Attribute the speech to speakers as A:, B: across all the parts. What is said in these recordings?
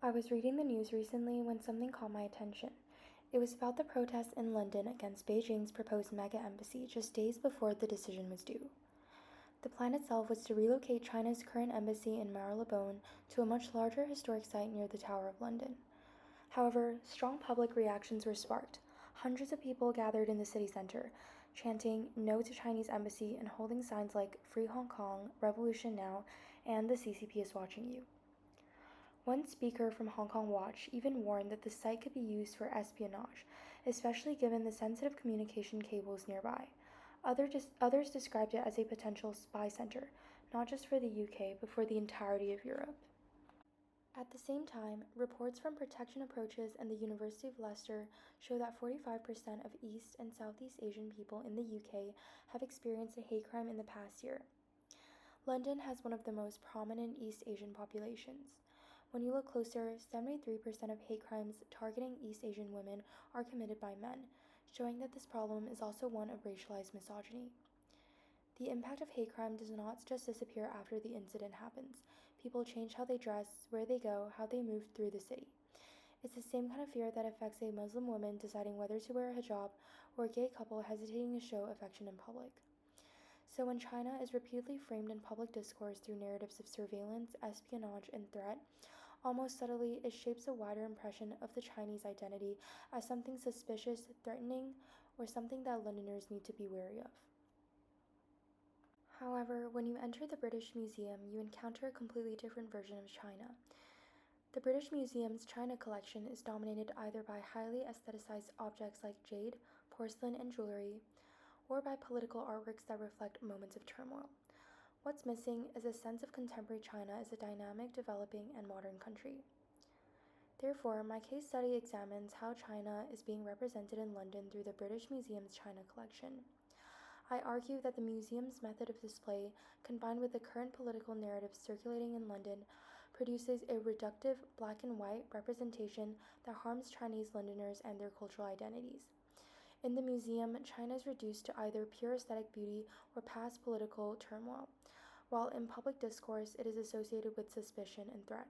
A: I was reading the news recently when something caught my attention. It was about the protests in London against Beijing's proposed mega embassy just days before the decision was due. The plan itself was to relocate China's current embassy in Marylebone to a much larger historic site near the Tower of London. However, strong public reactions were sparked. Hundreds of people gathered in the city center, chanting "No to Chinese embassy" and holding signs like "Free Hong Kong," "Revolution Now," and "The CCP is watching you." One speaker from Hong Kong Watch even warned that the site could be used for espionage, especially given the sensitive communication cables nearby. Others described it as a potential spy center, not just for the UK, but for the entirety of Europe. At the same time, reports from Protection Approaches and the University of Leicester show that 45% of East and Southeast Asian people in the UK have experienced a hate crime in the past year. London has one of the most prominent East Asian populations. When you look closer, 73% of hate crimes targeting East Asian women are committed by men, showing that this problem is also one of racialized misogyny. The impact of hate crime does not just disappear after the incident happens. People change how they dress, where they go, how they move through the city. It's the same kind of fear that affects a Muslim woman deciding whether to wear a hijab or a gay couple hesitating to show affection in public. So when China is repeatedly framed in public discourse through narratives of surveillance, espionage, and threat, almost subtly it shapes a wider impression of the Chinese identity as something suspicious, threatening, or something that Londoners need to be wary of. However, when you enter the British Museum, you encounter a completely different version of China. The British Museum's China collection is dominated either by highly aestheticized objects like jade, porcelain, and jewelry, or by political artworks that reflect moments of turmoil. What's missing is a sense of contemporary China as a dynamic, developing, and modern country. Therefore, my case study examines how China is being represented in London through the British Museum's China collection. I argue that the museum's method of display, combined with the current political narrative circulating in London, produces a reductive, black and white representation that harms Chinese Londoners and their cultural identities. In the museum, China is reduced to either pure aesthetic beauty or past political turmoil, while in public discourse it is associated with suspicion and threat.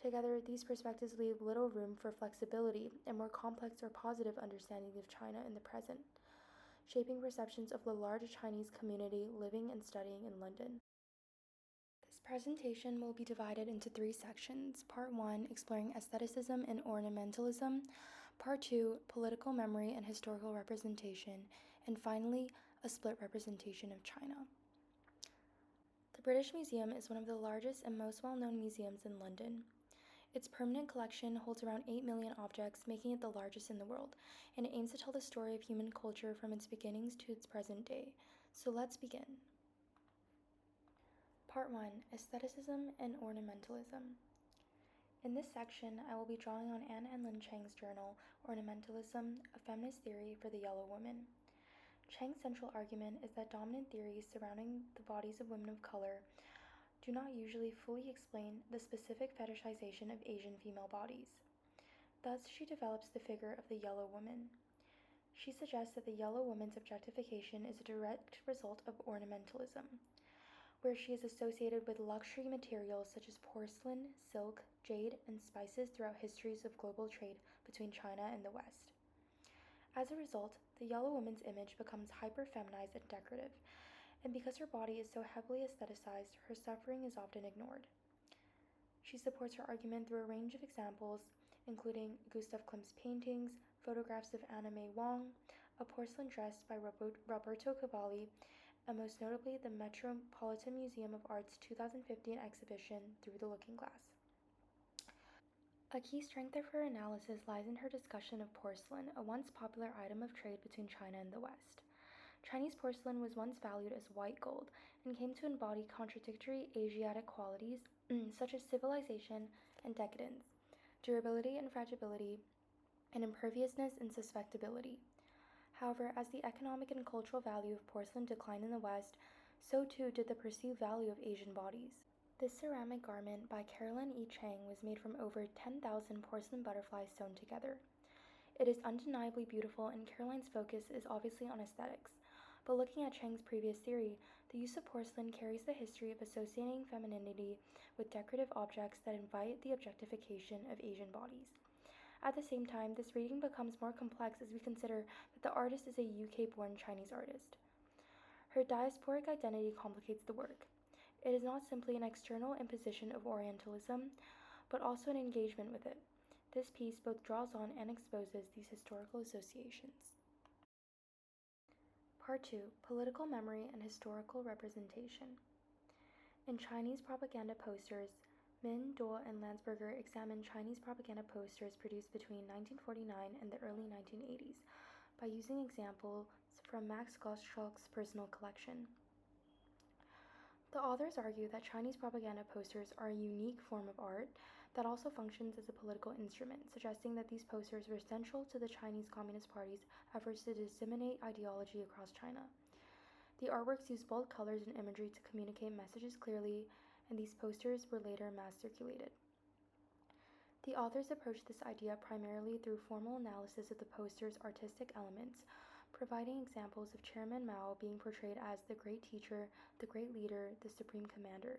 A: Together, these perspectives leave little room for flexibility and more complex or positive understanding of China in the present, shaping perceptions of the large Chinese community living and studying in London. This presentation will be divided into 3 sections. Part 1, exploring aestheticism and ornamentalism. Part 2, political memory and historical representation. And finally, a split representation of China. The British Museum is one of the largest and most well-known museums in London. Its permanent collection holds around 8 million objects, making it the largest in the world, and it aims to tell the story of human culture from its beginnings to its present day. So let's begin. Part 1, Aestheticism and Ornamentalism. In this section, I will be drawing on Anne and Lin Chang's journal, Ornamentalism, a Feminist Theory for the Yellow Woman. Chang's central argument is that dominant theories surrounding the bodies of women of color do not usually fully explain the specific fetishization of Asian female bodies. Thus, she develops the figure of the yellow woman. She suggests that the yellow woman's objectification is a direct result of ornamentalism, where she is associated with luxury materials such as porcelain, silk, jade, and spices throughout histories of global trade between China and the West. As a result, the yellow woman's image becomes hyper-feminized and decorative, and because her body is so heavily aestheticized, her suffering is often ignored. She supports her argument through a range of examples, including Gustav Klimt's paintings, photographs of Anna May Wong, a porcelain dress by Roberto Cavalli, and most notably the Metropolitan Museum of Art's 2015 exhibition, Through the Looking Glass. A key strength of her analysis lies in her discussion of porcelain, a once popular item of trade between China and the West. Chinese porcelain was once valued as white gold and came to embody contradictory Asiatic qualities such as civilization and decadence, durability and fragility, and imperviousness and susceptibility. However, as the economic and cultural value of porcelain declined in the West, so too did the perceived value of Asian bodies. This ceramic garment by Carolyn E. Chang was made from over 10,000 porcelain butterflies sewn together. It is undeniably beautiful, and Caroline's focus is obviously on aesthetics. But looking at Chang's previous theory, The use of porcelain carries the history of associating femininity with decorative objects that invite the objectification of Asian bodies. At the same time, this reading becomes more complex as we consider that the artist is a UK-born Chinese artist. Her diasporic identity complicates the work. It is not simply an external imposition of Orientalism, but also an engagement with it. This piece both draws on and exposes these historical associations. Part 2: Political Memory and Historical Representation. In Chinese propaganda posters, Min, Duo, and Landsberger examine Chinese propaganda posters produced between 1949 and the early 1980s by using examples from Max Gottschalk's personal collection. The authors argue that Chinese propaganda posters are a unique form of art that also functions as a political instrument, suggesting that these posters were central to the Chinese Communist Party's efforts to disseminate ideology across China. The artworks use bold colors and imagery to communicate messages clearly, and these posters were later mass circulated. The authors approached this idea primarily through formal analysis of the poster's artistic elements, providing examples of Chairman Mao being portrayed as the great teacher, the great leader, the supreme commander,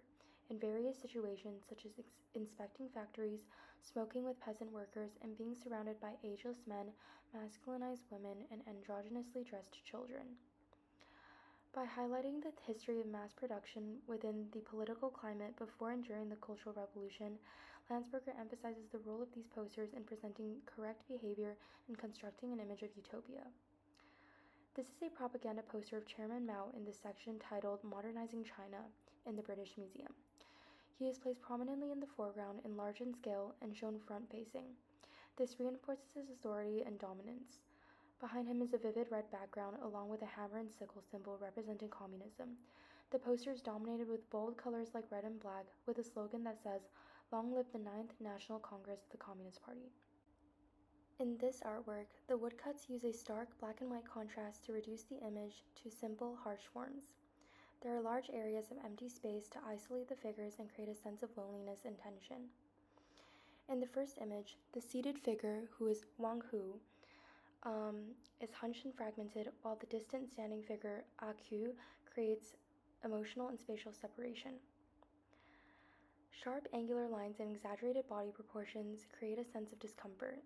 A: in various situations such as inspecting factories, smoking with peasant workers, and being surrounded by ageless men, masculinized women, and androgynously dressed children. By highlighting the history of mass production within the political climate before and during the Cultural Revolution, Landsberger emphasizes the role of these posters in presenting correct behavior and constructing an image of utopia. This is a propaganda poster of Chairman Mao in the section titled Modernizing China in the British Museum. He is placed prominently in the foreground, enlarged in scale, and shown front-facing. This reinforces his authority and dominance. Behind him is a vivid red background along with a hammer and sickle symbol representing communism. The poster is dominated with bold colors like red and black, with a slogan that says, "Long live the 9th National Congress of the Communist Party." In this artwork, the woodcuts use a stark black and white contrast to reduce the image to simple, harsh forms. There are large areas of empty space to isolate the figures and create a sense of loneliness and tension. In the first image, the seated figure, who is Wang Hu, is hunched and fragmented, while the distant standing figure, Aq, creates emotional and spatial separation. Sharp angular lines and exaggerated body proportions create a sense of discomfort.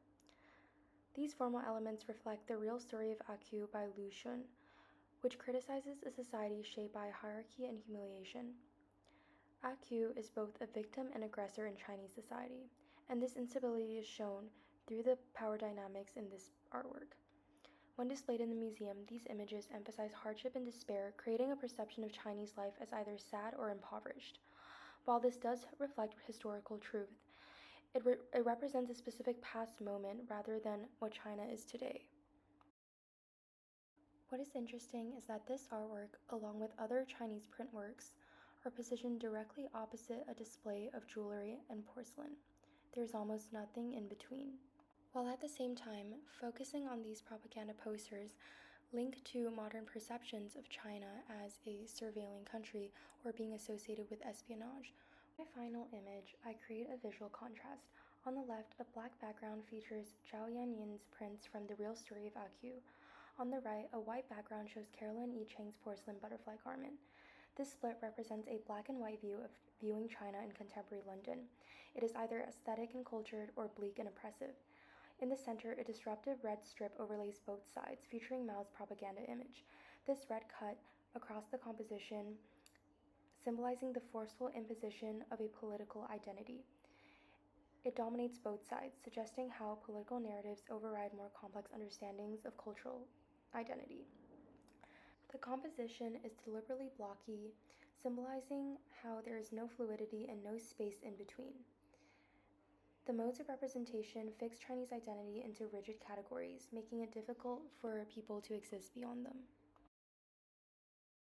A: These formal elements reflect the real story of Aq by Lu Xun, which criticizes a society shaped by hierarchy and humiliation. Aq is both a victim and aggressor in Chinese society, and this instability is shown through the power dynamics in this artwork. When displayed in the museum, these images emphasize hardship and despair, creating a perception of Chinese life as either sad or impoverished. While this does reflect historical truth, it represents a specific past moment rather than what China is today. What is interesting is that this artwork, along with other Chinese print works, are positioned directly opposite a display of jewelry and porcelain. There's almost nothing in between. While at the same time, focusing on these propaganda posters link to modern perceptions of China as a surveilling country or being associated with espionage. In my final image, I create a visual contrast. On the left, a black background features Zhao Yanyin's prints from The Real Story of Aq. On the right, a white background shows Caroline E. Chang's porcelain butterfly garment. This split represents a black and white view of viewing China in contemporary London. It is either aesthetic and cultured or bleak and oppressive. In the center, a disruptive red strip overlays both sides, featuring Mao's propaganda image. This red cut across the composition symbolizing the forceful imposition of a political identity. It dominates both sides, suggesting how political narratives override more complex understandings of cultural identity. The composition is deliberately blocky, symbolizing how there is no fluidity and no space in between. The modes of representation fix Chinese identity into rigid categories, making it difficult for people to exist beyond them.